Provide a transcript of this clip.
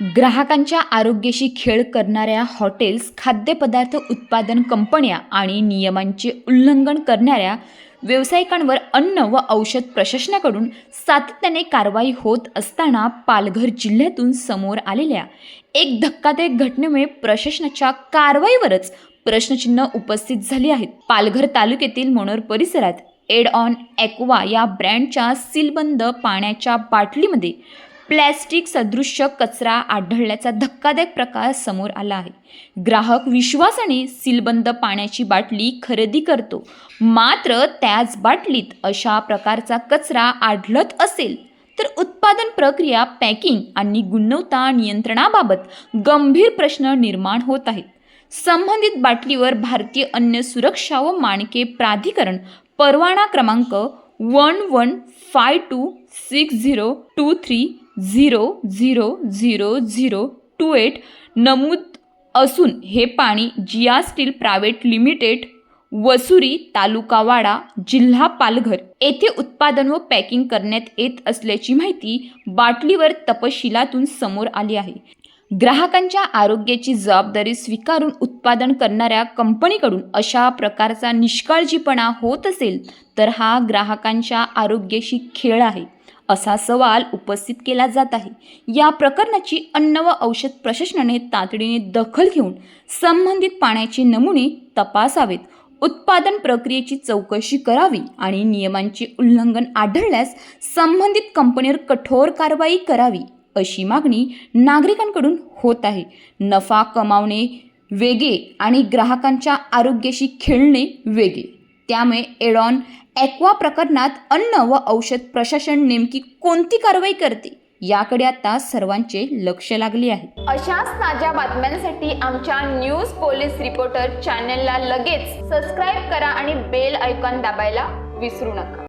ग्राहकांच्या आरोग्याशी खेळ करणाऱ्या हॉटेल्स, खाद्यपदार्थ उत्पादन कंपन्या आणि नियमांचे उल्लंघन करणाऱ्या व्यावसायिकांवर अन्न व औषध प्रशासनाकडून सातत्याने कारवाई होत असताना पालघर जिल्ह्यातून समोर आलेल्या एक धक्कादायक घटनेमुळे प्रशासनाच्या कारवाईवरच प्रश्नचिन्ह उपस्थित झाले आहेत। पालघर तालुक्यातील मनोर परिसरात एडऑन ॲक्वा या ब्रँडच्या सीलबंद पाण्याच्या बाटलीमध्ये प्लॅस्टिक सदृश्य कचरा आढळल्याचा धक्कादायक प्रकार समोर आला आहे। ग्राहक विश्वासाने सीलबंद पाण्याची बाटली खरेदी करतो, मात्र त्याच बाटलीत अशा प्रकारचा कचरा आढळत असेल तर उत्पादन प्रक्रिया, पॅकिंग आणि गुणवत्ता नियंत्रणाबाबत गंभीर प्रश्न निर्माण होत आहेत। संबंधित बाटलीवर भारतीय अन्न सुरक्षा व मानके प्राधिकरण परवाना क्रमांक 11526023000028 नमूद असून हे पाणी जिया स्टील प्रायव्हेट लिमिटेड, वसुरी, तालुका वाडा, जिल्हा पालघर येथे उत्पादन व पॅकिंग करण्यात येत असल्याची माहिती बाटलीवर तपशिलातून समोर आली आहे। ग्राहकांच्या आरोग्याची जबाबदारी स्वीकारून उत्पादन करणाऱ्या कंपनीकडून अशा प्रकारचा निष्काळजीपणा होत असेल तर हा ग्राहकांच्या आरोग्याशी खेळ आहे, असा सवाल उपस्थित केला जात आहे। या प्रकरणाची अन्न व औषध प्रशासनाने तातडीने दखल घेऊन संबंधित पाण्याचे नमुने तपासावेत, उत्पादन प्रक्रियेची चौकशी करावी आणि नियमांचे उल्लंघन आढळल्यास संबंधित कंपनीवर कठोर कारवाई करावी, अशी मागणी नागरिकांकडून होत आहे। नफा कमावणे वेगळे आणि ग्राहकांच्या आरोग्याशी खेळणे वेगळे, त्यामुळे एडऑन ॲक्वा प्रकरणात अन्न व औषध प्रशासन नेमकी कोणती कारवाई करते याकडे आता सर्वांचे लक्ष लागले आहे। अशाच ताज्या बातम्यांसाठी आमच्या न्यूज पोलीस रिपोर्टर चॅनलला लगेच सबस्क्राईब करा आणि बेल आयकॉन दाबायला विसरू नका।